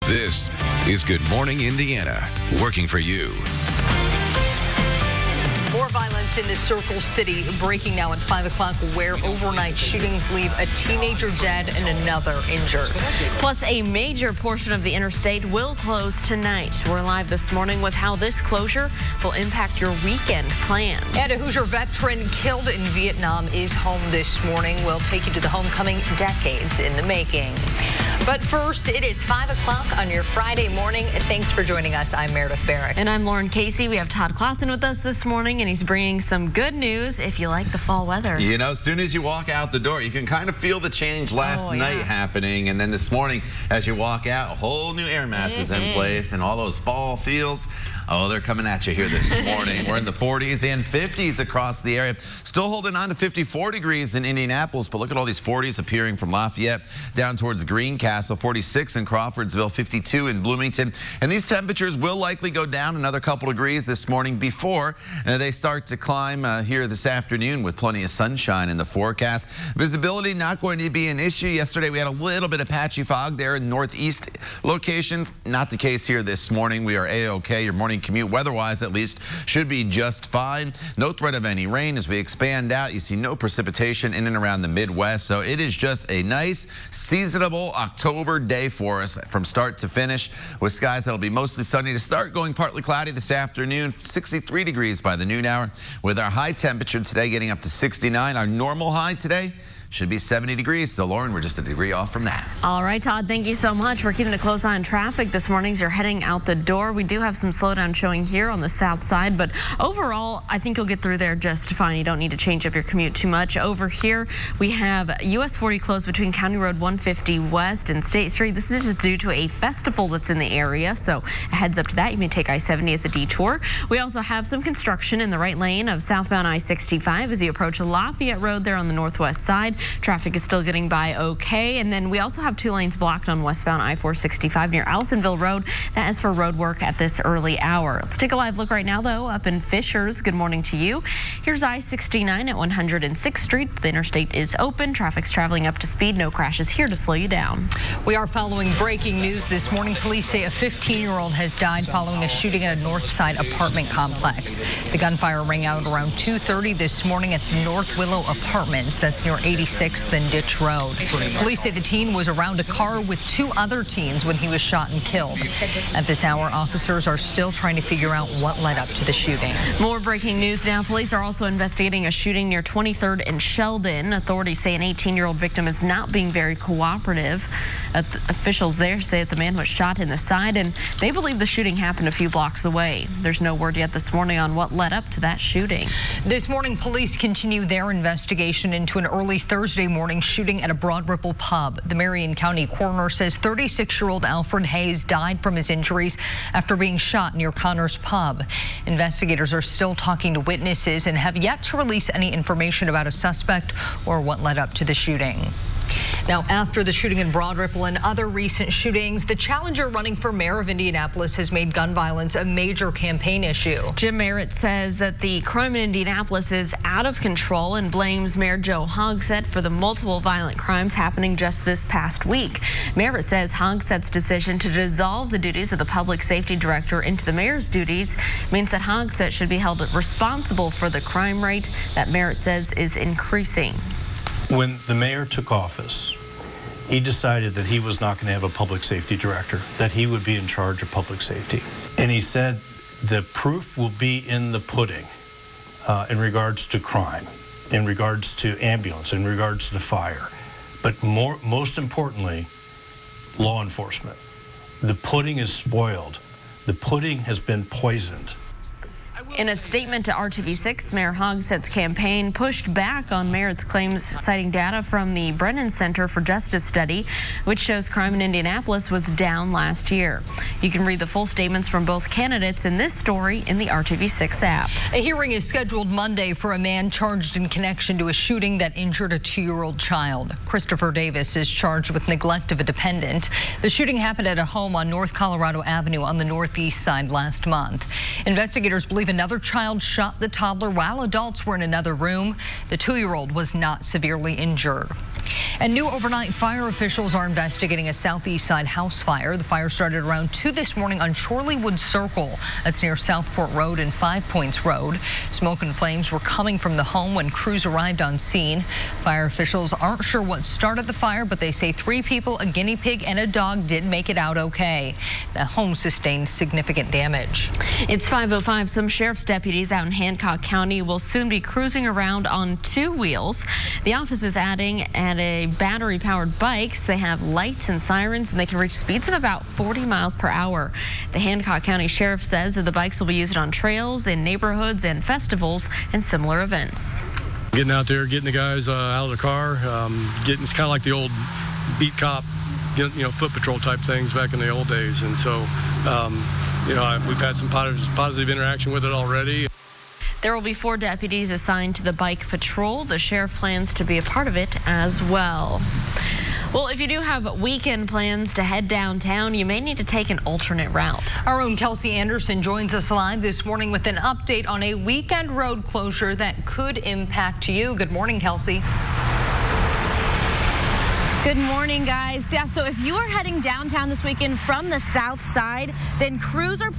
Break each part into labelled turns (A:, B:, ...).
A: This is Good Morning Indiana, working for you.
B: More violence in the Circle City, breaking now at 5 o'clock, where overnight shootings leave a teenager dead and another injured.
C: Plus, a major portion of the interstate will close tonight. We're live this morning with how this closure will impact your weekend plans.
B: And a Hoosier veteran killed in Vietnam is home this morning. We'll take you to the homecoming decades in the making. But first, it is 5 o'clock on your Friday morning. Thanks for joining us. I'm Meredith Barrick.
C: And I'm Lauren Casey. We have Todd Clausen with us this morning, and he's bringing some good news if you like the fall weather.
D: You know, as soon as you walk out the door, you can kind of feel the change last night happening. And then this morning, as you walk out, a whole new air mass is in place, and all those fall feels, they're coming at you here this morning. We're in the 40s and 50s across the area. Still holding on to 54 degrees in Indianapolis, but look at all these 40s appearing from Lafayette down towards Greencastle, 46 in Crawfordsville, 52 in Bloomington. And these temperatures will likely go down another couple degrees this morning before they start to climb here this afternoon with plenty of sunshine in the forecast. Visibility not going to be an issue. Yesterday we had a little bit of patchy fog there in northeast locations. Not the case here this morning. We are A-OK. Your morning commute, weather-wise at least, should be just fine. No threat of any rain as we expand out. You see no precipitation in and around the Midwest, so it is just a nice, seasonable October day for us from start to finish, with skies that'll be mostly sunny to start, going partly cloudy this afternoon. 63 degrees by the noon hour, with our high temperature today getting up to 69. Our normal high today should be 70 degrees. So, Lauren, we're just a degree off from that.
C: All right, Todd, thank you so much. We're keeping a close eye on traffic this morning as you're heading out the door. We do have some slowdown showing here on the south side, but overall, I think you'll get through there just fine. You don't need to change up your commute too much. Over here, we have US 40 closed between County Road 150 West and State Street. This is just due to a festival that's in the area, so a heads up to that. You may take I-70 as a detour. We also have some construction in the right lane of southbound I-65 as you approach Lafayette Road there on the northwest side. Traffic is still getting by okay. And then we also have 2 lanes blocked on westbound I-465 near Allisonville Road. That is for road work at this early hour. Let's take a live look right now, though, up in Fishers. Good morning to you. Here's I-69 at 106th Street. The interstate is open. Traffic's traveling up to speed. No crashes here to slow you down.
B: We are following breaking news this morning. Police say a 15-year-old has died following a shooting at a Northside apartment complex. The gunfire rang out around 2:30 this morning at the North Willow Apartments. That's near 86th and Ditch Road. Police say the teen was around a car with 2 other teens when he was shot and killed. At this hour, officers are still trying to figure out what led up to the shooting.
C: More breaking news now. Police are also investigating a shooting near 23rd and Sheldon. Authorities say an 18-year-old victim is not being very cooperative. Officials there say that the man was shot in the side, and they believe the shooting happened a few blocks away. There's no word yet this morning on what led up to that shooting.
B: This morning, police continue their investigation into an early Thursday morning shooting at a Broad Ripple pub. The Marion County coroner says 36-year-old Alfred Hayes died from his injuries after being shot near Connor's Pub. Investigators are still talking to witnesses and have yet to release any information about a suspect or what led up to the shooting. Now, after the shooting in Broad Ripple and other recent shootings, the challenger running for mayor of Indianapolis has made gun violence a major campaign issue.
C: Jim Merritt says that the crime in Indianapolis is out of control and blames Mayor Joe Hogsett for the multiple violent crimes happening just this past week. Merritt says Hogsett's decision to dissolve the duties of the public safety director into the mayor's duties means that Hogsett should be held responsible for the crime rate that Merritt says is increasing.
E: When the mayor took office, he decided that he was not going to have a public safety director, that he would be in charge of public safety. And he said the proof will be in the pudding in regards to crime, in regards to ambulance, in regards to fire, but most importantly, law enforcement. The pudding is spoiled. The pudding has been poisoned.
C: In a statement to RTV6, Mayor Hogsett's campaign pushed back on Merritt's claims, citing data from the Brennan Center for Justice study, which shows crime in Indianapolis was down last year. You can read the full statements from both candidates in this story in the RTV6 app.
B: A hearing is scheduled Monday for a man charged in connection to a shooting that injured a 2-year-old child. Christopher Davis is charged with neglect of a dependent. The shooting happened at a home on North Colorado Avenue on the northeast side last month. Investigators believe another child shot the toddler while adults were in another room. The 2-year-old was not severely injured. And new overnight fire officials are investigating a southeast side house fire. The fire started around 2 this morning on Chorleywood Circle. That's near Southport Road and 5 Points Road. Smoke and flames were coming from the home when crews arrived on scene. Fire officials aren't sure what started the fire, but they say 3 people, a guinea pig, and a dog did make it out okay. The home sustained significant damage.
C: It's 5:05. Some sheriff's deputies out in Hancock County will soon be cruising around on 2 wheels. The office is adding at a battery-powered bikes. They have lights and sirens, and they can reach speeds of about 40 miles per hour. The Hancock County Sheriff says that the bikes will be used on trails, in neighborhoods, and festivals, and similar events.
F: Getting out there, getting the guys out of the car, it's kind of like the old beat cop, foot patrol type things back in the old days. And so, we've had some positive interaction with it already.
C: There will be 4 deputies assigned to the bike patrol. The sheriff plans to be a part of it as well. Well, if you do have weekend plans to head downtown, you may need to take an alternate route.
B: Our own Kelsey Anderson joins us live this morning with an update on a weekend road closure that could impact you. Good morning, Kelsey.
G: Good morning, guys. Yeah, so if you are heading downtown this weekend from the south side, then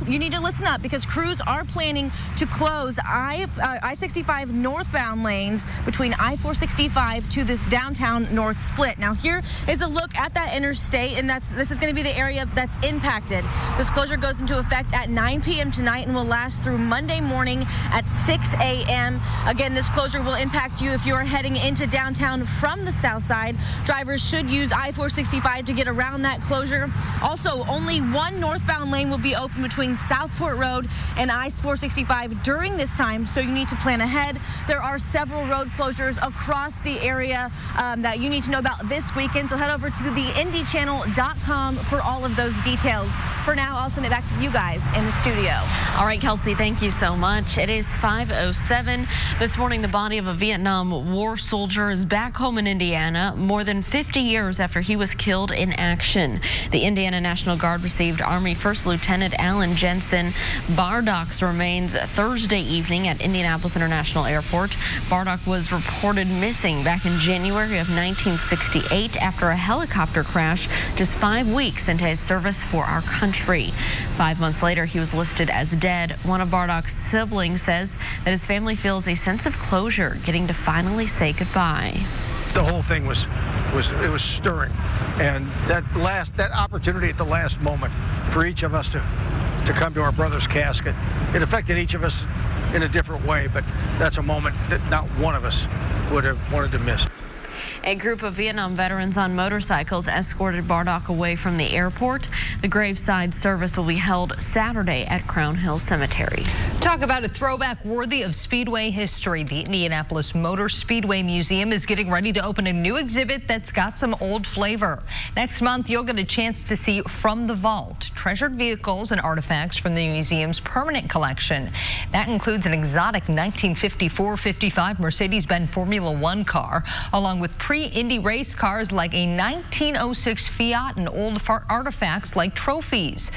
G: you need to listen up because crews are planning to close I-65 northbound lanes between I-465 to this downtown north split. Now, here is a look at that interstate, and this is going to be the area that's impacted. This closure goes into effect at 9 p.m. tonight and will last through Monday morning at 6 a.m. Again, this closure will impact you if you are heading into downtown from the south side. Drivers should use I-465 to get around that closure. Also, only 1 northbound lane will be open between Southport Road and I-465 during this time, so you need to plan ahead. There are several road closures across the area that you need to know about this weekend, so head over to theindychannel.com for all of those details. For now, I'll send it back to you guys in the studio.
C: All right, Kelsey, thank you so much. It is 5:07. This morning, the body of a Vietnam War soldier is back home in Indiana, more than 50 years after he was killed in action. The Indiana National Guard received Army First Lieutenant Alan Jensen Bardock's remains Thursday evening at Indianapolis International Airport. Bardock was reported missing back in January of 1968 after a helicopter crash just 5 weeks into his service for our country. 5 months later, he was listed as dead. One of Bardock's siblings says that his family feels a sense of closure, getting to finally say goodbye.
H: The whole thing was stirring, and that opportunity at the last moment for each of us to come to our brother's casket, it affected each of us in a different way, but that's a moment that not one of us would have wanted to miss.
C: A group of Vietnam veterans on motorcycles escorted Bardock away from the airport. The graveside service will be held Saturday at Crown Hill Cemetery.
B: Talk about a throwback worthy of Speedway history. The Indianapolis Motor Speedway Museum is getting ready to open a new exhibit that's got some old flavor. Next month, you'll get a chance to see From the Vault, treasured vehicles and artifacts from the museum's permanent collection. That includes an exotic 1954-55 Mercedes-Benz Formula One car, along with pre-Indy race cars like a 1906 Fiat and old artifacts like trophies.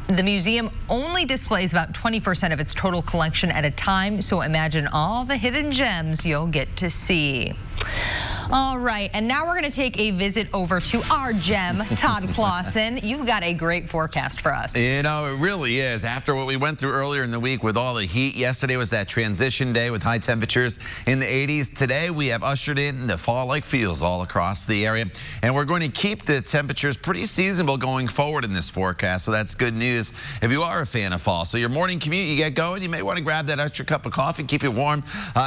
B: The museum only displays about 20% of its total collection at a time, so imagine all the hidden gems you'll get to see. All right, and now we're going to take a visit over to our gem, Todd Clausen. You've got a great forecast for us.
D: It really is. After what we went through earlier in the week with all the heat, yesterday was that transition day with high temperatures in the 80s. Today, we have ushered in the fall-like feels all across the area, and we're going to keep the temperatures pretty seasonable going forward in this forecast, so that's good news if you are a fan of fall. So your morning commute, you get going, you may want to grab that extra cup of coffee, keep you warm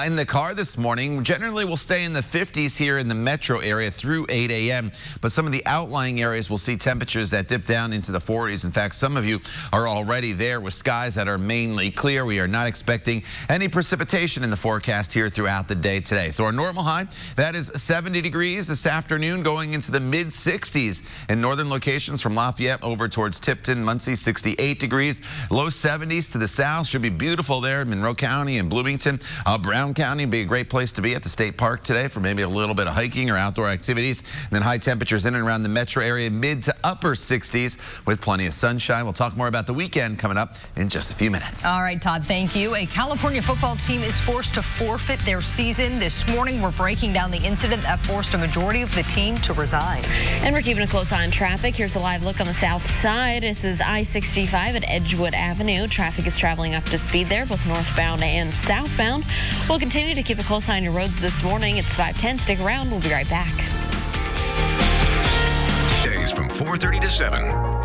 D: in the car this morning. Generally, we'll stay in the 50s here in the metro area through 8 a.m. But some of the outlying areas will see temperatures that dip down into the 40s. In fact, some of you are already there with skies that are mainly clear. We are not expecting any precipitation in the forecast here throughout the day today. So our normal high, that is 70 degrees this afternoon, going into the mid-60s in northern locations from Lafayette over towards Tipton, Muncie, 68 degrees. Low 70s to the south. Should be beautiful there in Monroe County and Bloomington. Brown County would be a great place to be at the state park today for maybe a little bit of hiking or outdoor activities. And then high temperatures in and around the metro area, mid to upper 60s with plenty of sunshine. We'll talk more about the weekend coming up in just a few minutes.
B: All right, Todd, thank you. A California football team is forced to forfeit their season. This morning, we're breaking down the incident that forced a majority of the team to resign.
C: And we're keeping a close eye on traffic. Here's a live look on the south side. This is I-65 at Edgewood Avenue. Traffic is traveling up to speed there, both northbound and southbound. We'll continue to keep a close eye on your roads this morning. It's 5:10. Stick around. We'll be right back.
A: Days from 4:30 to 7.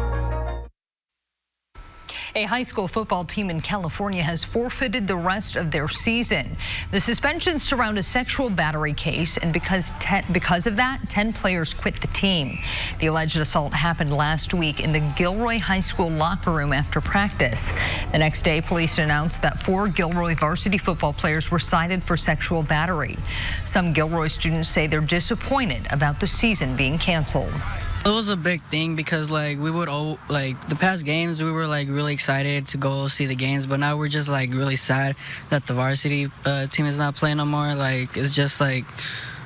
B: A high school football team in California has forfeited the rest of their season. The suspensions surround a sexual battery case, and because of that, 10 players quit the team. The alleged assault happened last week in the Gilroy High School locker room after practice. The next day, police announced that 4 Gilroy varsity football players were cited for sexual battery. Some Gilroy students say they're disappointed about the season being canceled.
I: It was a big thing because we would the past games we were really excited to go see the games, but now we're just really sad that the varsity team is not playing no more. It's just I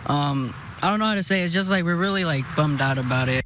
I: don't know how to say it. It's just we're really bummed out about it.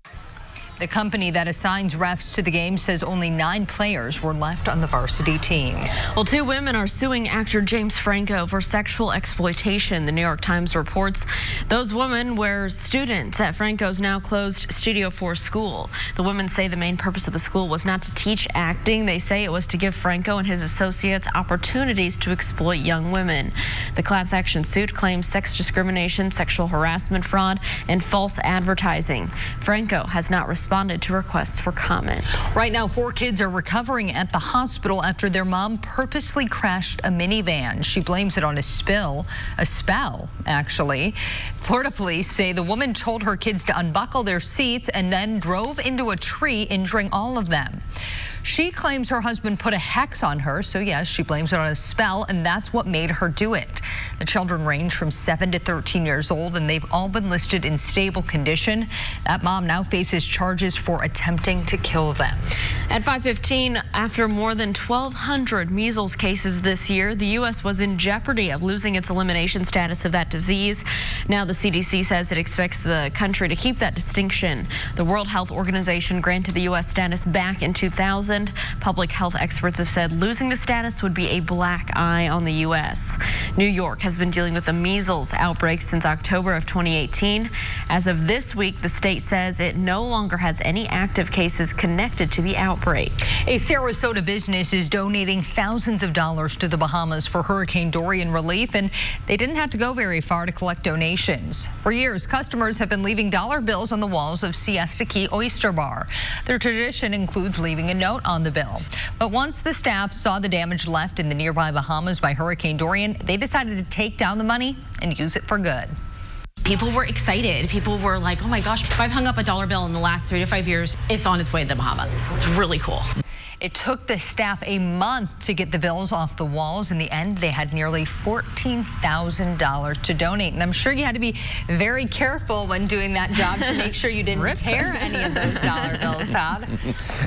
B: The company that assigns refs to the game says only 9 players were left on the varsity team.
C: Well, 2 women are suing actor James Franco for sexual exploitation. The New York Times reports those women were students at Franco's now closed Studio 4 school. The women say the main purpose of the school was not to teach acting. They say it was to give Franco and his associates opportunities to exploit young women. The class action suit claims sex discrimination, sexual harassment, fraud, and false advertising. Franco has not responded to requests for comment.
B: Right now, 4 kids are recovering at the hospital after their mom purposely crashed a minivan. She blames it on a spell, actually. Florida police say the woman told her kids to unbuckle their seats and then drove into a tree, injuring all of them. She claims her husband put a hex on her, so yes, she blames it on a spell, and that's what made her do it. The children range from 7 to 13 years old, and they've all been listed in stable condition. That mom now faces charges for attempting to kill them.
C: At 5:15, after more than 1,200 measles cases this year, the U.S. was in jeopardy of losing its elimination status of that disease. Now the CDC says it expects the country to keep that distinction. The World Health Organization granted the U.S. status back in 2000. Public health experts have said losing the status would be a black eye on the U.S. New York has been dealing with a measles outbreak since October of 2018. As of this week, the state says it no longer has any active cases connected to the outbreak.
B: A Sarasota business is donating thousands of dollars to the Bahamas for Hurricane Dorian relief, and they didn't have to go very far to collect donations. For years, customers have been leaving dollar bills on the walls of Siesta Key Oyster Bar. Their tradition includes leaving a note on the bill. But once the staff saw the damage left in the nearby Bahamas by Hurricane Dorian, they decided to take down the money and use it for good.
J: People were excited. People were like, oh my gosh, if I've hung up a dollar bill in the last 3 to 5 years, it's on its way to the Bahamas. It's really cool.
B: It took the staff a month to get the bills off the walls. In the end, they had nearly $14,000 to donate. And I'm sure you had to be very careful when doing that job to make sure you didn't tear any of those dollar bills, Todd.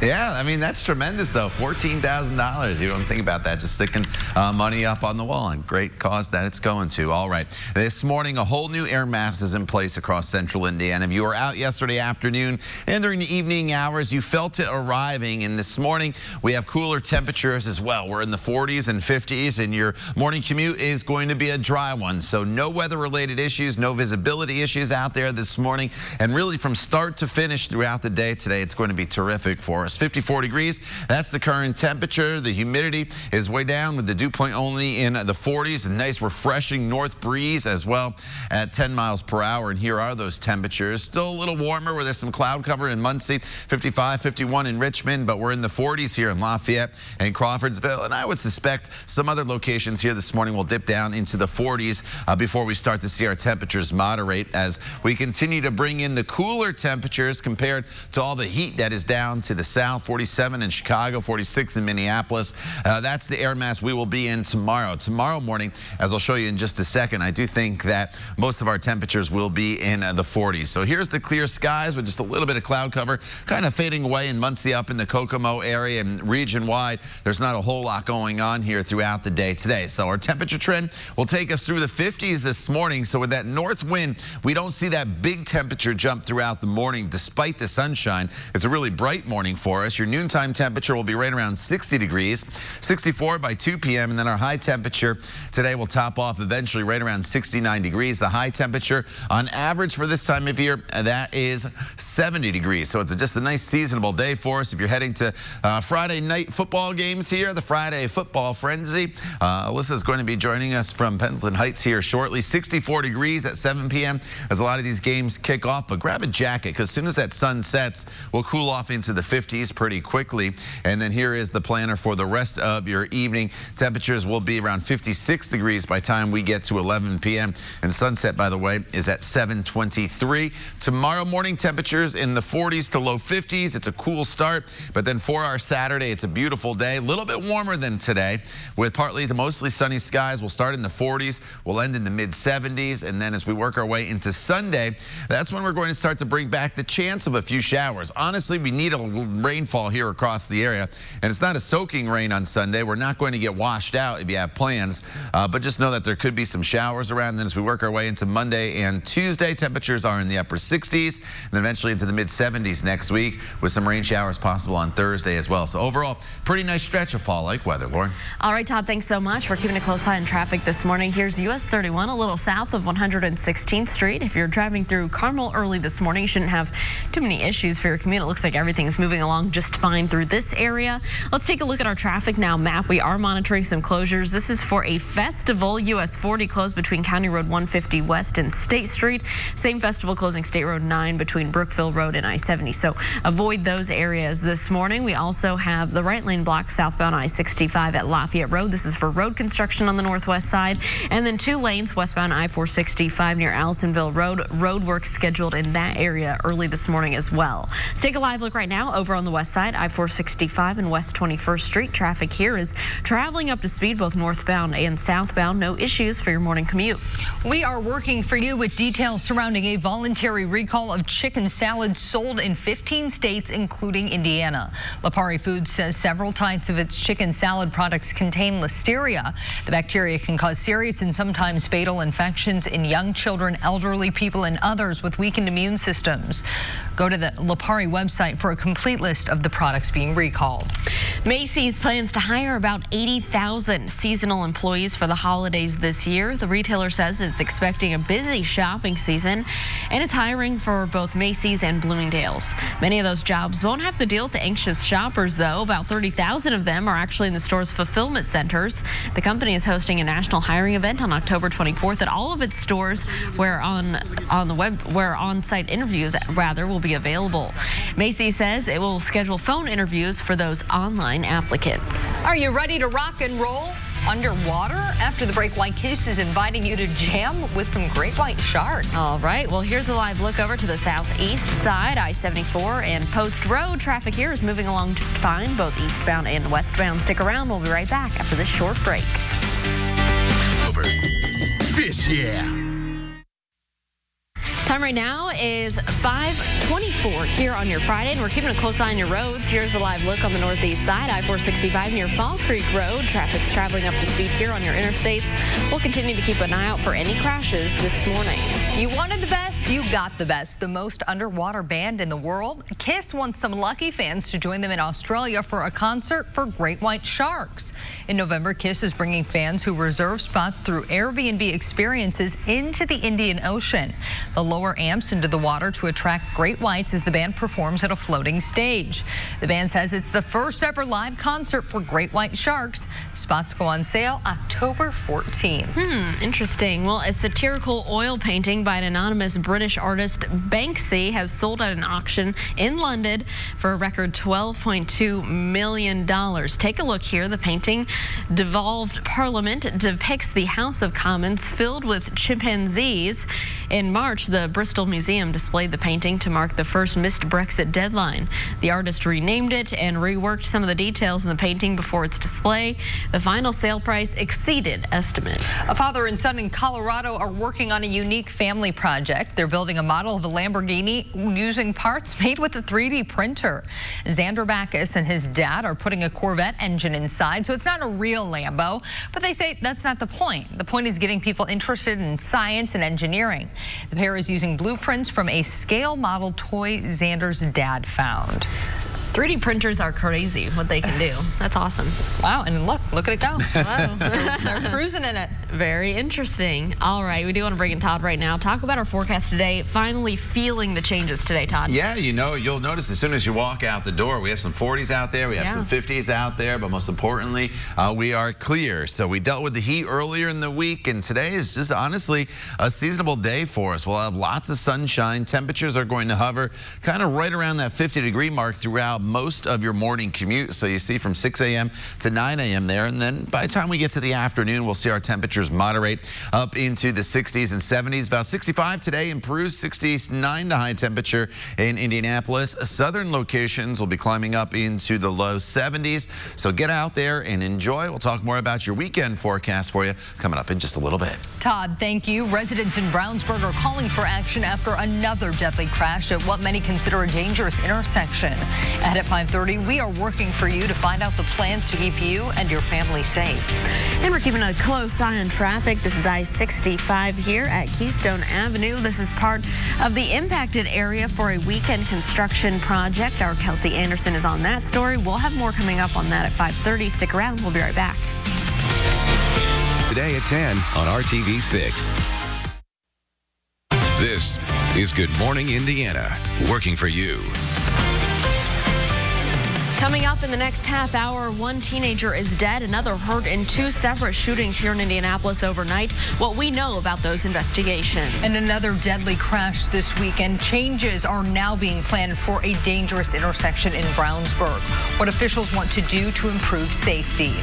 D: Yeah, I mean, that's tremendous, though. $14,000. You don't think about that, just sticking money up on the wall. And great cause that it's going to. All right. This morning, a whole new air mass is in place across central Indiana. If you were out yesterday afternoon and during the evening hours, you felt it arriving. And this morning, we have cooler temperatures as well. We're in the 40s and 50s, and your morning commute is going to be a dry one. So no weather-related issues, no visibility issues out there this morning. And really from start to finish throughout the day today, it's going to be terrific for us. 54 degrees, that's the current temperature. The humidity is way down with the dew point only in the 40s. A nice refreshing north breeze as well at 10 miles per hour. And here are those temperatures. Still a little warmer where there's some cloud cover in Muncie, 55, 51 in Richmond, but we're in the 40s here in Lafayette and Crawfordsville, and I would suspect some other locations here this morning will dip down into the 40s before we start to see our temperatures moderate as we continue to bring in the cooler temperatures compared to all the heat that is down to the south. 47 in Chicago, 46 in Minneapolis. That's the air mass we will be in tomorrow. Tomorrow morning, as I'll show you in just a second, I do think that most of our temperatures will be in the 40s. So here's the clear skies with just a little bit of cloud cover kind of fading away in Muncie up in the Kokomo area. and region-wide, there's not a whole lot going on here throughout the day today. So our temperature trend will take us through the 50s this morning. So with that north wind, we don't see that big temperature jump throughout the morning despite the sunshine. It's a really bright morning for us. Your noontime temperature will be right around 60 degrees, 64 by 2 p.m. And then our high temperature today will top off eventually right around 69 degrees. The high temperature on average for this time of year, that is 70 degrees. So it's just a nice seasonable day for us. If you're heading to Friday night football games here, the Friday football frenzy, Alyssa is going to be joining us from Pensland Heights here shortly. 64 degrees at 7 p.m. as a lot of these games kick off, but grab a jacket because as soon as that sun sets, we'll cool off into the 50s pretty quickly. And then here is the planner for the rest of your evening. Temperatures will be around 56 degrees by the time we get to 11 p.m. And sunset, by the way, is at 7:23. Tomorrow morning, temperatures in the 40s to low 50s. It's a cool start, but then for our Saturday, it's a beautiful day. A little bit warmer than today with partly to mostly sunny skies. We'll start in the 40s. We'll end in the mid-70s. And then as we work our way into Sunday, that's when we're going to start to bring back the chance of a few showers. Honestly, we need a rainfall here across the area. And it's not a soaking rain on Sunday. We're not going to get washed out if you have plans. But just know that there could be some showers around. Then as we work our way into Monday and Tuesday, temperatures are in the upper 60s. And eventually into the mid-70s next week with some rain showers possible on Thursday as well. So overall, pretty nice stretch of fall-like weather. Lauren?
C: All right, Todd, thanks so much. We're keeping a close eye on traffic this morning. Here's US 31, a little south of 116th Street. If you're driving through Carmel early this morning, you shouldn't have too many issues for your commute. It looks like everything is moving along just fine through this area. Let's take a look at our traffic now map. We are monitoring some closures. This is for a festival. US 40 closed between County Road 150 West and State Street. Same festival closing State Road 9 between Brookville Road and I-70. So avoid those areas this morning. We also have the right lane block southbound I-65 at Lafayette Road. This is for road construction on the northwest side. And then 2 lanes westbound I-465 near Allisonville Road. Road work scheduled in that area early this morning as well. Let's take a live look right now over on the west side, I-465 and West 21st Street. Traffic here is traveling up to speed both northbound and southbound. No issues for your morning commute.
B: We are working for you with details surrounding a voluntary recall of chicken salad sold in 15 states, including Indiana. Lipari Foods says several types of its chicken salad products contain listeria. The bacteria can cause serious and sometimes fatal infections in young children, elderly people, and others with weakened immune systems. Go to the Lipari website for a complete list of the products being recalled.
C: Macy's plans to hire about 80,000 seasonal employees for the holidays this year. The retailer says it's expecting a busy shopping season, and it's hiring for both Macy's and Bloomingdale's. Many of those jobs won't have to deal with the anxious shoppers, though. About 30,000 of them are actually in the store's fulfillment centers. The company is hosting a national hiring event on October 24th at all of its stores where on-site interviews will be available. Macy's says it will schedule phone interviews for those online applicants.
B: Are you ready to rock and roll underwater? After the break, White Kiss is inviting you to jam with some great white sharks.
C: All right, well, here's a live look over to the southeast side, I-74 and Post Road. Traffic here is moving along just fine, both eastbound and westbound. Stick around. We'll be right back after this short break.
A: Fish, yeah.
C: Time right now is 5:24 here on your Friday, and we're keeping a close eye on your roads. Here's a live look on the northeast side, I-465 near Fall Creek Road. Traffic's traveling up to speed here on your interstates. We'll continue to keep an eye out for any crashes this morning.
B: You wanted the best, you got the best. The most underwater band in the world. Kiss wants some lucky fans to join them in Australia for a concert for great white sharks. In November, Kiss is bringing fans who reserve spots through Airbnb experiences into the Indian Ocean. The lower amps into the water to attract great whites as the band performs at a floating stage. The band says it's the first ever live concert for great white sharks. Spots go on sale October 14th.
C: Interesting. Well, a satirical oil painting by an anonymous British artist, Banksy, has sold at an auction in London for a record $12.2 million. Take a look here. The painting, Devolved Parliament, depicts the House of Commons filled with chimpanzees. In March, the Bristol Museum displayed the painting to mark the first missed Brexit deadline. The artist renamed it and reworked some of the details in the painting before its display. The final sale price exceeded estimates.
B: A father and son in Colorado are working on a unique family project. They're building a model of a Lamborghini using parts made with a 3D printer. Xander Backus and his dad are putting a Corvette engine inside, so it's not a real Lambo, but they say that's not the point. The point is getting people interested in science and engineering. The pair is using blueprints from a scale model toy Xander's dad found.
C: 3D printers are crazy what they can do. That's awesome.
B: Wow, and look at it go.
C: Wow.
B: They're cruising in it.
C: Very interesting. All right, we do want to bring in Todd right now. Talk about our forecast today. Finally feeling the changes today, Todd.
D: Yeah, you'll notice as soon as you walk out the door, we have some 40s out there, we have some 50s out there, but most importantly, we are clear. So we dealt with the heat earlier in the week, and today is just honestly a seasonable day for us. We'll have lots of sunshine. Temperatures are going to hover kind of right around that 50-degree mark throughout most of your morning commute. So you see from 6 a.m. to 9 a.m. there, and then by the time we get to the afternoon, we'll see our temperatures moderate up into the 60s and 70s. About 65 today, improves 69 to high temperature in Indianapolis. Southern locations will be climbing up into the low 70s. So get out there and enjoy. We'll talk more about your weekend forecast for you coming up in just a little bit.
B: Todd, thank you. Residents in Brownsburg are calling for action after another deadly crash at what many consider a dangerous intersection. Ahead at 5:30, we are working for you to find out the plans to keep you and your family safe.
C: And we're keeping a close eye on traffic. This is I-65 here at Keystone Avenue. This is part of the impacted area for a weekend construction project. Our Kelsey Anderson is on that story. We'll have more coming up on that at 5:30. Stick around. We'll be right back.
A: Today at 10 on RTV6. This is Good Morning Indiana, working for you.
C: Coming up in the next half hour, one teenager is dead, another hurt in two separate shootings here in Indianapolis overnight. What we know about those investigations.
B: And another deadly crash this weekend. Changes are now being planned for a dangerous intersection in Brownsburg. What officials want to do to improve safety.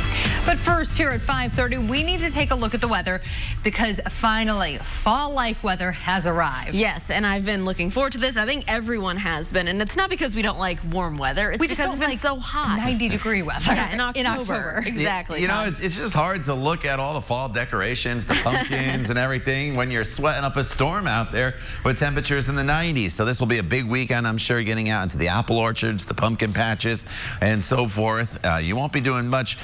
B: But first, here at 5:30, we need to take a look at the weather because finally, fall-like weather has arrived.
C: Yes, and I've been looking forward to this. I think everyone has been, and it's not because we don't like warm weather. It's because it's been so hot.
B: 90-degree weather.
C: Yeah, in October. Exactly.
D: You know, it's just hard to look at all the fall decorations, the pumpkins and everything when you're sweating up a storm out there with temperatures in the 90s. So this will be a big weekend, I'm sure, getting out into the apple orchards, the pumpkin patches, and so forth. You won't be doing much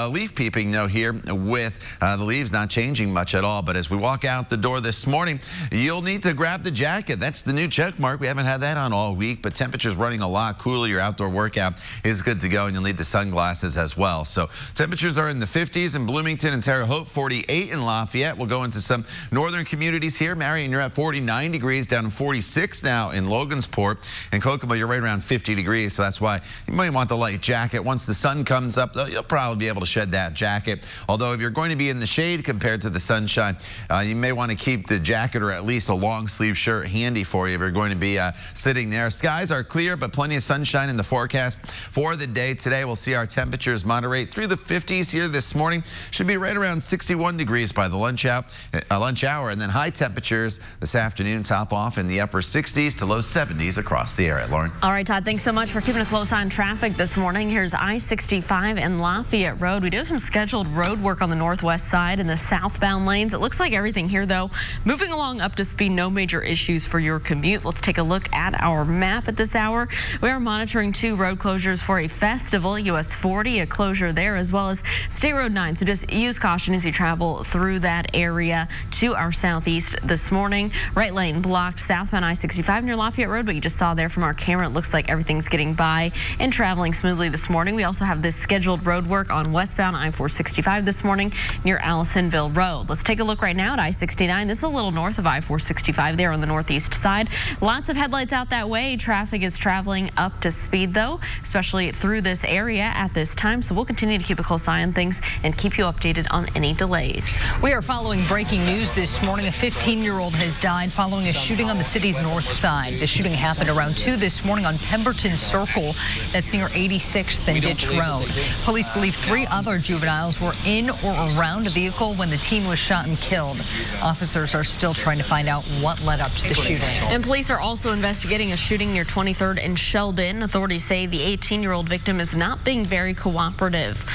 D: leaf peeping, though, here with the leaves not changing much at all. But as we walk out the door this morning, you'll need to grab the jacket. That's the new check mark. We haven't had that on all week, but temperatures running a lot cooler. Your outdoor workout is good to go, and you'll need the sunglasses as well. So temperatures are in the 50s in Bloomington and Terre Haute, 48 in Lafayette. We'll go into some northern communities here. Marion, you're at 49 degrees, down to 46 now in Logansport. And Kokomo, you're right around 50 degrees, so that's why you might want the light jacket. Once the sun comes up, though, you'll probably be able to shed that jacket. Although if you're going to be in the shade compared to the sunshine, you may want to keep the jacket or at least a long sleeve shirt handy for you if you're going to be sitting there. Skies are clear, but plenty of sunshine in the forecast for the day today. We'll see our temperatures moderate through the 50s here this morning. Should be right around 61 degrees by the lunch hour, and then high temperatures this afternoon top off in the upper 60s to low 70s across the area. Lauren.
C: All right, Todd, thanks so much for keeping a close eye on traffic this morning. Here's I-65 and Lafayette Road. We do have some scheduled road work on the northwest side in the southbound lanes. It looks like everything here, though, moving along up to speed. No major issues for your commute. Let's take a look at our map at this hour. We are monitoring 2 road closures for a festival, US 40, a closure there, as well as State Road 9. So just use caution as you travel through that area to our southeast this morning. Right lane blocked southbound I-65 near Lafayette Road, but you just saw there from our camera, it looks like everything's getting by and traveling smoothly this morning. We also have this scheduled road work on westbound I-465 this morning near Allisonville Road. Let's take a look right now at I-69. This is a little north of I-465 there on the northeast side. Lots of headlights out that way. Traffic is traveling up to speed, though, especially through this area at this time. So we'll continue to keep a close eye on things and keep you updated on any delays.
B: We are following breaking news this morning. A 15-year-old has died following a shooting on the city's north side. The shooting happened around 2 this morning on Pemberton Circle. That's near 86th and Ditch Road. Police believe 3 other juveniles were in or around a vehicle when the teen was shot and killed. Officers are still trying to find out what led up to the shooting.
C: And police are also investigating a shooting near 23rd and Sheldon. Authorities say the 18 16-year-old victim is not being very cooperative.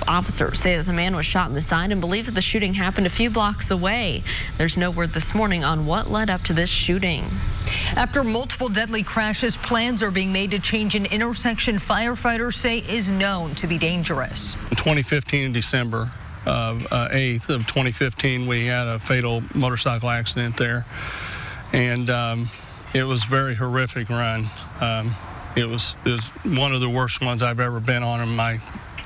C: Officers say that the man was shot in the side and believe that the shooting happened a few blocks away. There's no word this morning on what led up to this shooting.
B: After multiple deadly crashes, plans are being made to change an intersection firefighters say is known to be dangerous.
F: In 2015, December 8th of 2015, we had a fatal motorcycle accident there, and it was a very horrific run. It was one of the worst ones I've ever been on in my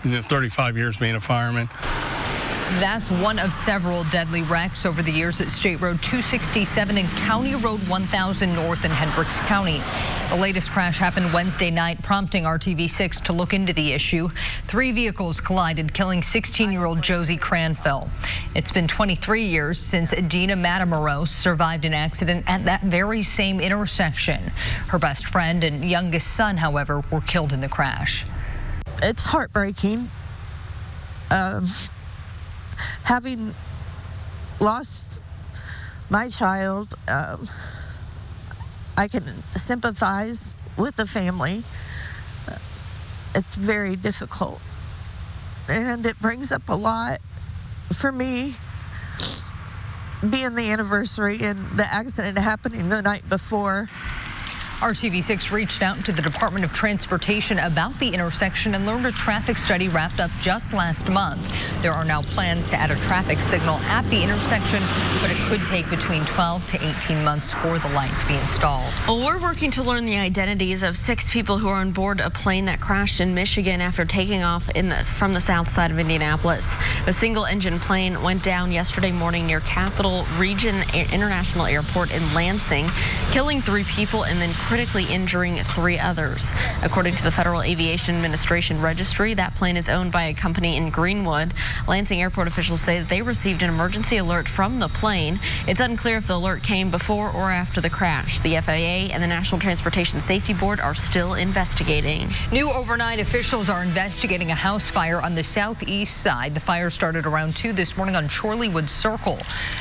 F: 35 years being a fireman.
B: That's one of several deadly wrecks over the years at State Road 267 and County Road 1000 North in Hendricks County. The latest crash happened Wednesday night, prompting RTV6 to look into the issue. 3 vehicles collided, killing 16-year-old Josie Cranfill. It's been 23 years since Dina Matamoros survived an accident at that very same intersection. Her best friend and youngest son, however, were killed in the crash.
K: It's heartbreaking. Having lost my child, I can sympathize with the family. It's very difficult, and it brings up a lot for me, being the anniversary and the accident happening the night before.
B: RTV6 reached out to the Department of Transportation about the intersection and learned a traffic study wrapped up just last month. There are now plans to add a traffic signal at the intersection, but it could take between 12 to 18 months for the light to be installed.
C: Well, we're working to learn the identities of 6 people who are on board a plane that crashed in Michigan after taking off from the south side of Indianapolis. The single-engine plane went down yesterday morning near Capital Region International Airport in Lansing, killing 3 people and then critically injuring 3 others. According to the Federal Aviation Administration Registry, that plane is owned by a company in Greenwood. Lansing airport officials say that they received an emergency alert from the plane. It's unclear if the alert came before or after the crash. The FAA and the National Transportation Safety Board are still investigating.
B: New overnight, officials are investigating a house fire on the southeast side. The fire started around 2 this morning on Chorleywood Circle.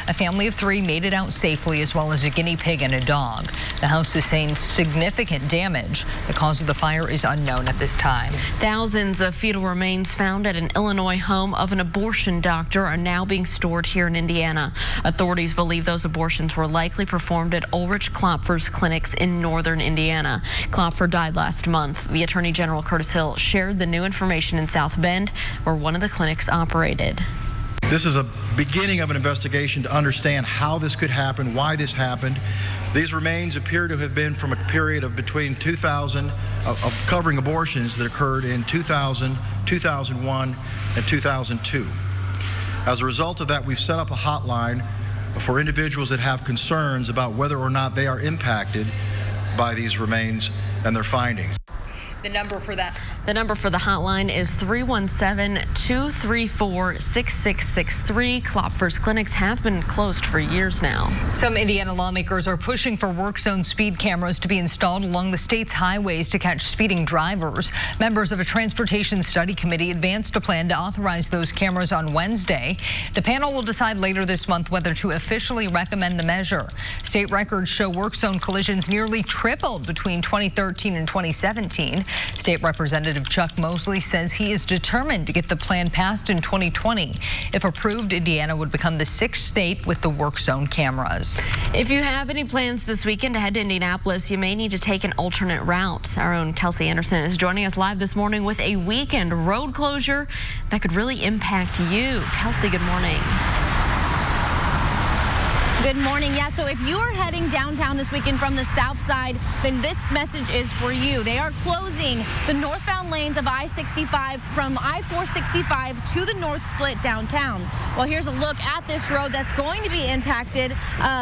B: A family of 3 made it out safely, as well as a guinea pig and a dog. The house sustained significant damage. The cause of the fire is unknown at this time.
C: Thousands of fetal remains found at an Illinois home of an abortion doctor are now being stored here in Indiana. Authorities believe those abortions were likely performed at Ulrich Klopfer's clinics in northern Indiana. Klopfer died last month. The Attorney General Curtis Hill shared the new information in South Bend, where one of the clinics operated.
L: This is a beginning of an investigation to understand how this could happen, why this happened. These remains appear to have been from a period of between 2000, of covering abortions that occurred in 2000, 2001, and 2002. As a result of that, we've set up a hotline for individuals that have concerns about whether or not they are impacted by these remains and their findings.
B: The number for that?
C: The number for the hotline is 317-234-6663. Klopfer's clinics have been closed for years now.
B: Some Indiana lawmakers are pushing for work zone speed cameras to be installed along the state's highways to catch speeding drivers. Members of a transportation study committee advanced a plan to authorize those cameras on Wednesday. The panel will decide later this month whether to officially recommend the measure. State records show work zone collisions nearly tripled between 2013 and 2017. State Representative Chuck Mosley says he is determined to get the plan passed in 2020. If approved, Indiana would become the 6th state with the work zone cameras.
C: If you have any plans this weekend to head to Indianapolis, you may need to take an alternate route. Our own Kelsey Anderson is joining us live this morning with a weekend road closure that could really impact you. Kelsey, good morning.
G: Good morning. Yeah, so if you are heading downtown this weekend from the south side, then this message is for you. They are closing the northbound lanes of I-65 from I-465 to the north split downtown. Well, here's a look at this road that's going to be impacted.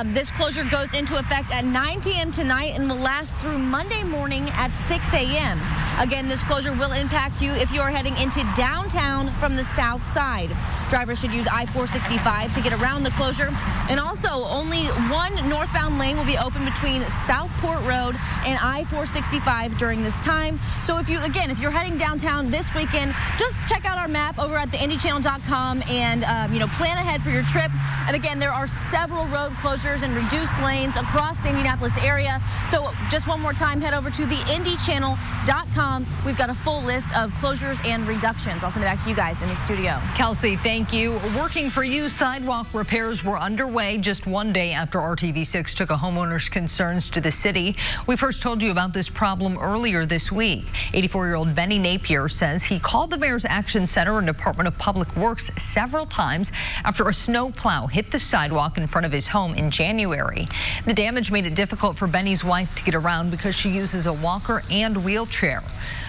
G: This closure goes into effect at 9 p.m. tonight and will last through Monday morning at 6 a.m. Again, this closure will impact you if you are heading into downtown from the south side. Drivers should use I-465 to get around the closure, and also only one northbound lane will be open between Southport Road and I-465 during this time. So if you're heading downtown this weekend, just check out our map over at theindychannel.com and, plan ahead for your trip. And again, there are several road closures and reduced lanes across the Indianapolis area. So just one more time, head over to theindychannel.com. We've got a full list of closures and reductions. I'll send it back to you guys in the studio.
B: Kelsey, thank you. Working for you, sidewalk repairs were underway just one day after RTV6 took a homeowner's concerns to the city. We first told you about this problem earlier this week. 84-year-old Benny Napier says he called the Mayor's Action Center and Department of Public Works several times after a snow plow hit the sidewalk in front of his home in January. The damage made it difficult for Benny's wife to get around because she uses a walker and wheelchair.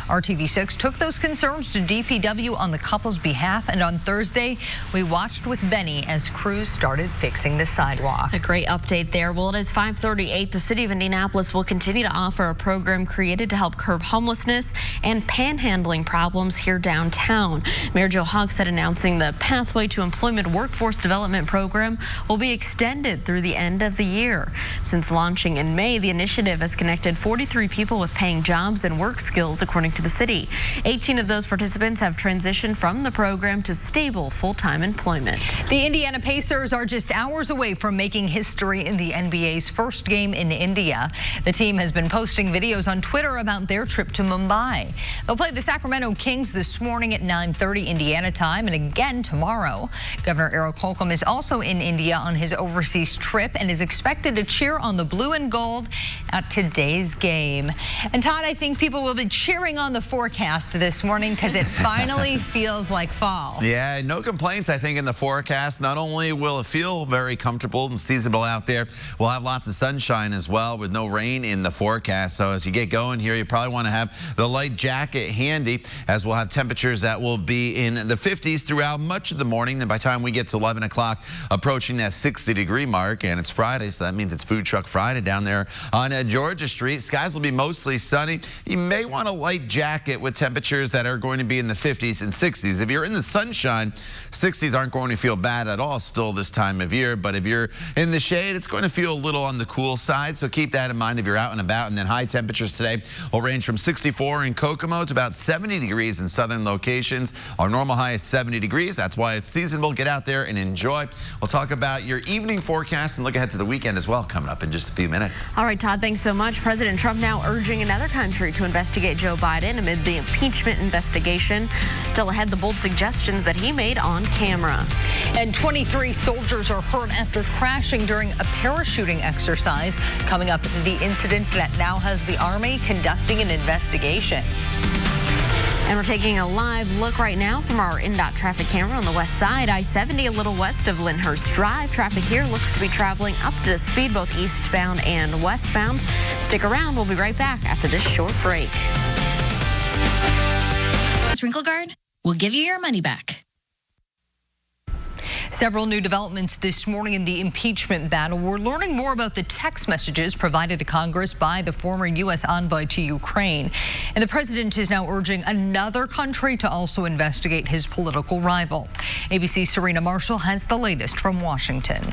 B: RTV6 took those concerns to DPW on the couple's behalf, and on Thursday, we watched with Benny as crews started fixing the sidewalk.
C: A great update there. Well, it is 5:38. The city of Indianapolis will continue to offer a program created to help curb homelessness and panhandling problems here downtown. Mayor Joe Hogg said announcing the Pathway to Employment Workforce Development Program will be extended through the end of the year. Since launching in May, the initiative has connected 43 people with paying jobs and work skills, according to the city. 18 of those participants have transitioned from the program to stable full-time employment.
B: The Indiana Pacers are just hours away from making history in the NBA's first game in India. The team has been posting videos on Twitter about their trip to Mumbai. They'll play the Sacramento Kings this morning at 9:30 Indiana time and again tomorrow. Governor Eric Holcomb is also in India on his overseas trip and is expected to cheer on the blue and gold at today's game. And Todd, I think people will be cheering on the forecast this morning because it finally feels like fall.
D: Yeah, no complaints, I think, in the forecast. Not only will it feel very comfortable and seasonable out there, we'll have lots of sunshine as well with no rain in the forecast. So as you get going here, you probably want to have the light jacket handy, as we'll have temperatures that will be in the 50s throughout much of the morning. Then by the time we get to 11 o'clock, approaching that 60-degree mark, and it's Friday, so that means it's Food Truck Friday down there on Georgia Street. Skies will be mostly sunny. You may want a light jacket with temperatures that are going to be in the 50s and 60s. If you're in the sunshine, 60s aren't going to feel bad at all still this time of year, but if you're in the shade, it's going to feel a little on the cool side, so keep that in mind if you're out and about. And then high temperatures today will range from 64 in Kokomo to about 70 degrees in southern locations. Our normal high is 70 degrees. That's why it's seasonable. Get out there and enjoy. We'll talk about your evening forecast and look ahead to the weekend as well coming up in just a few minutes.
C: All right, Todd, thanks so much. President Trump now urging another country to investigate Joe Biden amid the impeachment investigation. Still ahead, the bold suggestions that he made on camera.
B: And 23 soldiers are hurt after crashing during a parachuting exercise. Coming up, the incident that now has the Army conducting an investigation.
C: And we're taking a live look right now from our INDOT traffic camera on the west side. I-70 a little west of Lyndhurst Drive. Traffic here looks to be traveling up to speed both eastbound and westbound. Stick around. We'll be right back after this short break.
M: Wrinkle Guard will give you your money back.
B: Several new developments this morning in the impeachment battle. We're learning more about the text messages provided to Congress by the former U.S. envoy to Ukraine. And the president is now urging another country to also investigate his political rival. ABC's Serena Marshall has the latest from Washington.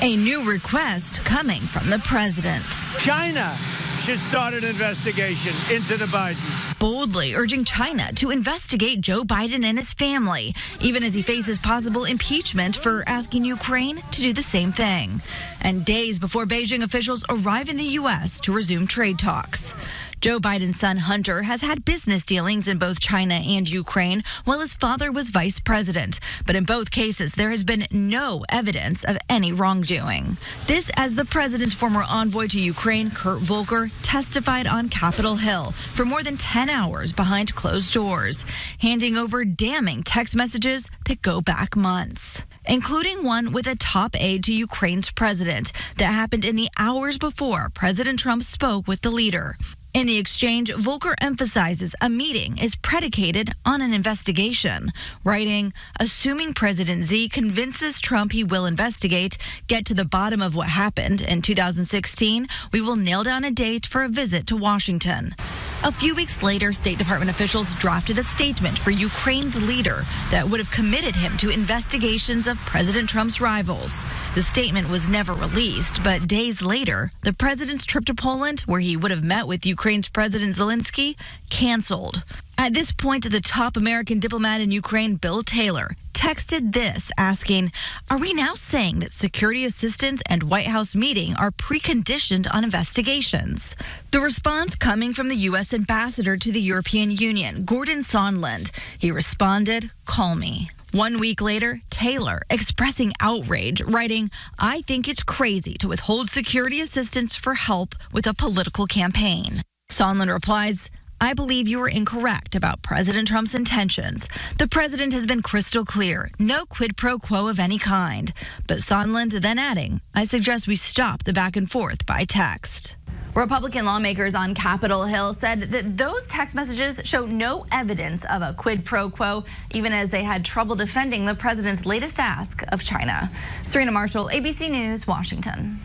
M: A new request coming from the president.
N: China should start an investigation into the Bidens.
M: Boldly urging China to investigate Joe Biden and his family, even as he faces possible impeachment for asking Ukraine to do the same thing. And days before Beijing officials arrive in the U.S. to resume trade talks. Joe Biden's son, Hunter, has had business dealings in both China and Ukraine while his father was vice president. But in both cases, there has been no evidence of any wrongdoing. This as the president's former envoy to Ukraine, Kurt Volker, testified on Capitol Hill for more than 10 hours behind closed doors, handing over damning text messages that go back months, including one with a top aide to Ukraine's president that happened in the hours before President Trump spoke with the leader. In the exchange, Volker emphasizes a meeting is predicated on an investigation, writing, assuming President Xi convinces Trump he will investigate, get to the bottom of what happened in 2016, we will nail down a date for a visit to Washington. A few weeks later, State Department officials drafted a statement for Ukraine's leader that would have committed him to investigations of President Trump's rivals. The statement was never released, but days later, the president's trip to Poland, where he would have met with Ukraine's President Zelensky, canceled. At this point, the top American diplomat in Ukraine, Bill Taylor, texted this asking, "Are we now saying that security assistance and White House meeting are preconditioned on investigations?" The response coming from the U.S. ambassador to the European Union, Gordon Sondland. He responded, "Call me." 1 week later, Taylor expressing outrage, writing, "I think it's crazy to withhold security assistance for help with a political campaign." Sondland replies, "I believe you are incorrect about President Trump's intentions. The president has been crystal clear, no quid pro quo of any kind." But Sondland then adding, "I suggest we stop the back and forth by text."
O: Republican lawmakers on Capitol Hill said that those text messages show no evidence of a quid pro quo, even as they had trouble defending the president's latest ask of China. Serena Marshall, ABC News, Washington.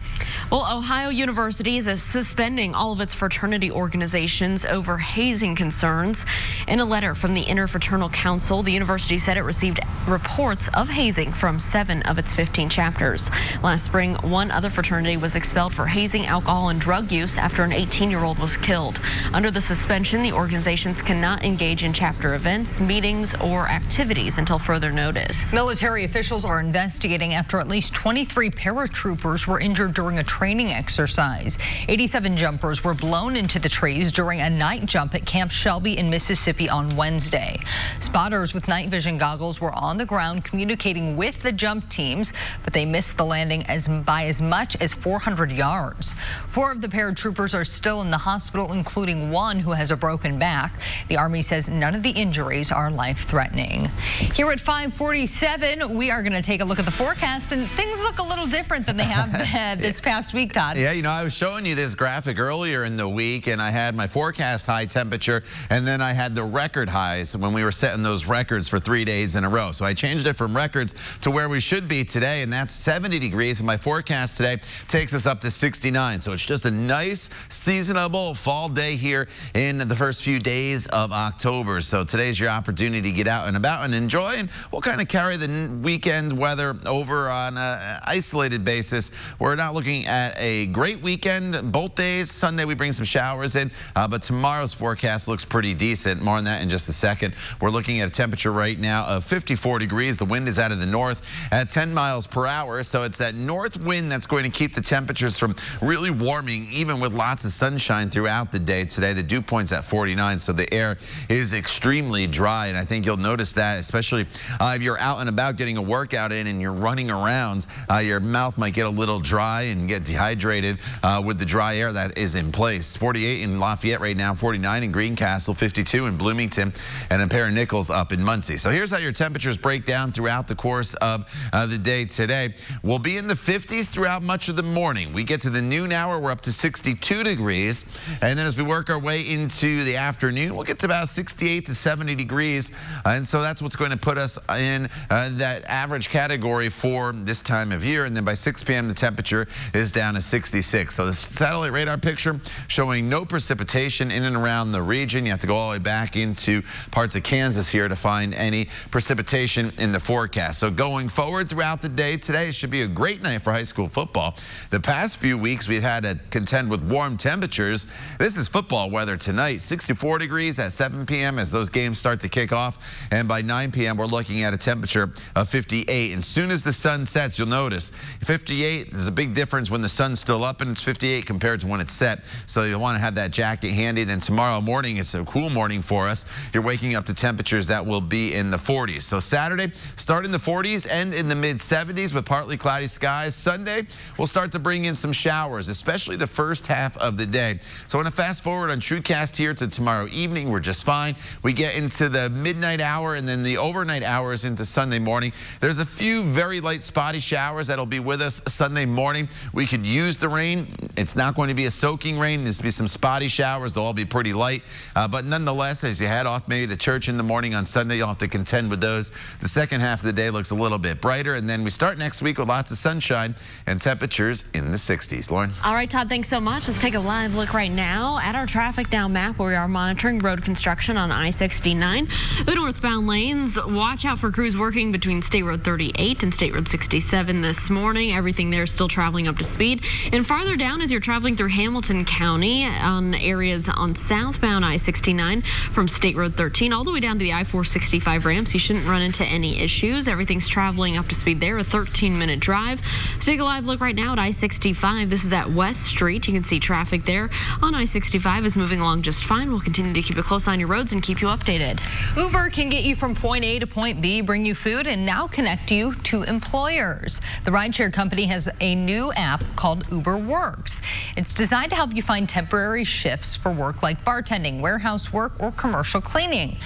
C: Well, Ohio University is suspending all of its fraternity organizations over hazing concerns. In a letter from the Interfraternal Council, the university said it received reports of hazing from 7 of its 15 chapters. Last spring, one other fraternity was expelled for hazing, alcohol, and drug use after an 18-year-old was killed. Under the suspension, the organizations cannot engage in chapter events, meetings, or activities until further notice.
B: Military officials are investigating after at least 23 paratroopers were injured during a training exercise. 87 jumpers were blown into the trees during a night jump at Camp Shelby in Mississippi on Wednesday. Spotters with night vision goggles were on the ground communicating with the jump teams, but they missed the landing by as much as 400 yards. 4 of the paratroopers are still in the hospital, including one who has a broken back. The Army says none of the injuries are life-threatening. Here at 5:47, we are going to take a look at the forecast, and things look a little different than they have this past week, Todd.
D: Yeah, you know, I was showing you this graphic earlier in the week, and I had my forecast high temperature, and then I had the record highs when we were setting those records for 3 days in a row. So I changed it from records to where we should be today, and that's 70 degrees, and my forecast today takes us up to 69. So it's just a nice seasonable fall day here in the first few days of October. So today's your opportunity to get out and about and enjoy, and we'll kind of carry the weekend weather over on an isolated basis. We're not looking at a great weekend both days. Sunday we bring some showers in, but tomorrow's forecast looks pretty decent. More on that in just a second. We're looking at a temperature right now of 54 degrees. The wind is out of the north at 10 miles per hour, so it's that north wind that's going to keep the temperatures from really warming, even with lots of sunshine throughout the day today. The dew point's at 49, so the air is extremely dry, and I think you'll notice that, especially if you're out and about getting a workout in and you're running around, your mouth might get a little dry and get dehydrated with the dry air that is in place. 48 in Lafayette right now, 49 in Greencastle, 52 in Bloomington, and a pair of nickels up in Muncie. So here's how your temperatures break down throughout the course of the day today. We'll be in the 50s throughout much of the morning. We get to the noon hour, we're up to 62 degrees, and then as we work our way into the afternoon, we'll get to about 68 to 70 degrees, and so that's what's going to put us in that average category for this time of year. And then by 6 p.m. the temperature is down to 66. So the satellite radar picture showing no precipitation in and around the region. You have to go all the way back into parts of Kansas here to find any precipitation in the forecast. So going forward throughout the day today should be a great night for high school football. The past few weeks we've had to contend with warm temperatures. This is football weather tonight. 64 degrees at 7 p.m. as those games start to kick off, and by 9 p.m. we're looking at a temperature of 58. And as soon as the sun sets, you'll notice 58, there's a big difference when the sun's still up and it's 58 compared to when it's set. So you'll want to have that jacket handy. Then tomorrow morning, it's a cool morning for us. You're waking up to temperatures that will be in the 40s. So Saturday, start in the 40s, end in the mid 70s with partly cloudy skies. Sunday, we'll start to bring in some showers, especially the first half of the day. So I want to fast forward on TrueCast here to tomorrow evening. We're just fine. We get into the midnight hour and then the overnight hours into Sunday morning. There's a few very light spotty showers that'll be with us Sunday morning. We could use the rain. It's not going to be a soaking rain. There's be some spotty showers. They'll all be pretty light. But nonetheless, as you head off maybe to church in the morning on Sunday, you'll have to contend with those. The second half of the day looks a little bit brighter. And then we start next week with lots of sunshine and temperatures in the 60s. Lauren?
C: All right, Todd, thanks so much. let's just take a live look right now at our traffic now map where we are monitoring road construction on I-69. The northbound lanes, watch out for crews working between State Road 38 and State Road 67 this morning. Everything there is still traveling up to speed. And farther down as you're traveling through Hamilton County on areas on southbound I-69 from State Road 13 all the way down to the I-465 ramps, you shouldn't run into any issues. Everything's traveling up to speed there, a 13-minute drive. Let's take a live look right now at I-65. This is at West Street. You can see traffic there on I-65 is moving along just fine. We'll continue to keep a close eye on your roads and keep you updated.
B: Uber can get you from point A to point B, bring you food, and now connect you to employers. The rideshare company has a new app called Uber Works. It's designed to help you find temporary shifts for work like bartending, warehouse work, or commercial cleaning.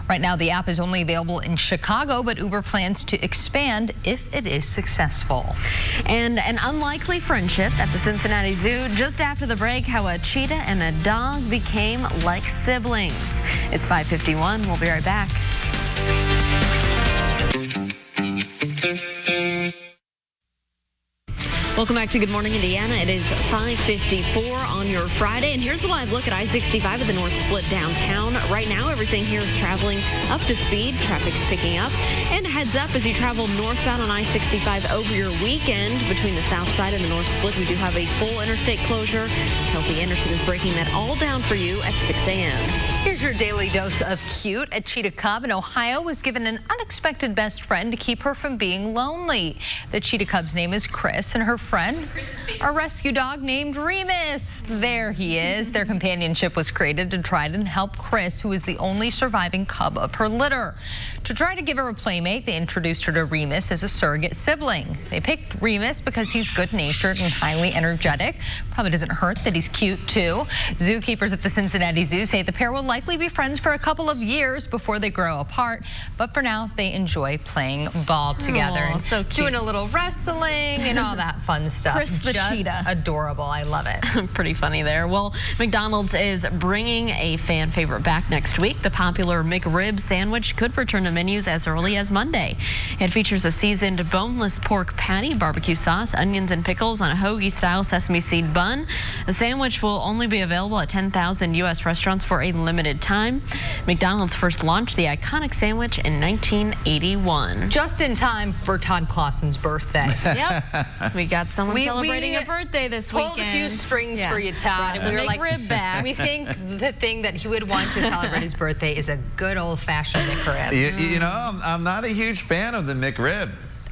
B: Right now, the app is only available in Chicago, but Uber plans to expand if it is successful.
C: And an unlikely friendship at the Cincinnati Zoo just after the break, how a cheetah and a dog became like siblings. It's 5:51. We'll be right back. Welcome back to Good Morning Indiana. It is 5:54 on your Friday, and here's a live look at I-65 at the North Split downtown. Right now, everything here is traveling up to speed. Traffic's picking up. And heads up as you travel northbound on I-65 over your weekend between the south side and the North Split. We do have a full interstate closure. Kelsey Anderson is breaking that all down for you at 6 a.m.
B: Here's your daily dose of cute. A cheetah cub in Ohio was given an unexpected best friend to keep her from being lonely. The cheetah cub's name is Chris, and her friend, a rescue dog named Remus. There he is. Their companionship was created to try and help Chris, who is the only surviving cub of her litter. To try to give her a playmate, they introduced her to Remus as a surrogate sibling. They picked Remus because he's good-natured and highly energetic. Probably doesn't hurt that he's cute, too. Zookeepers at the Cincinnati Zoo say the pair will likely be friends for a couple of years before they grow apart. But for now, they enjoy playing ball together and
C: so cute.
B: doing a little wrestling and all that fun stuff.
C: Chris the
B: Just
C: cheetah.
B: Adorable. I love it.
C: Pretty funny there. Well, McDonald's is bringing a fan favorite back next week. The popular McRib sandwich could return to menus as early as Monday. It features a seasoned boneless pork patty, barbecue sauce, onions and pickles on a hoagie-style sesame seed bun. The sandwich will only be available at 10,000 U.S. restaurants for a limited time. McDonald's first launched the iconic sandwich in 1981.
B: Just in time for Todd Clausen's birthday.
C: Yep. We got someone celebrating a birthday this weekend.
B: Pulled a few strings for you, Todd. And we were like,
C: back.
B: we think the thing that he would want to celebrate his birthday is a good old-fashioned McRib.
D: You know, I'm not a huge fan of the McRib.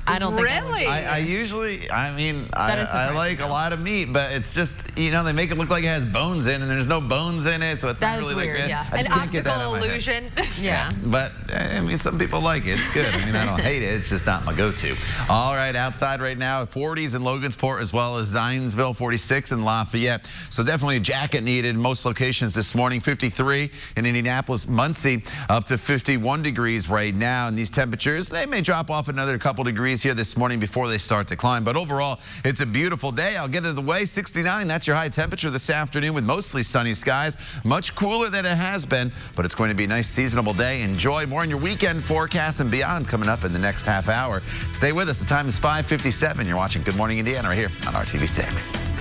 C: I don't think
B: really.
D: I usually, I like a lot of meat, but it's just, you know, they make it look like it has bones in, and there's no bones in it, so it's not really that good.
B: Yeah.
D: I just
B: An
D: can't get that out
B: optical
D: of my head.
B: illusion.
C: Yeah.
D: But, I mean, some people like it. It's good. I mean, I don't hate it. It's just not my go-to. All right, outside right now, 40s in Logansport as well as Zionsville, 46 in Lafayette. So definitely a jacket needed in most locations this morning. 53 in Indianapolis, Muncie, up to 51 degrees right now. And these temperatures, they may drop off another couple degrees here this morning before they start to climb. But overall, it's a beautiful day. I'll get it of the way. 69, that's your high temperature this afternoon with mostly sunny skies. Much cooler than it has been, but it's going to be a nice seasonable day. Enjoy more in your weekend forecast and beyond coming up in the next half hour. Stay with us. The time is 5:57. You're watching Good Morning Indiana right here on RTV6.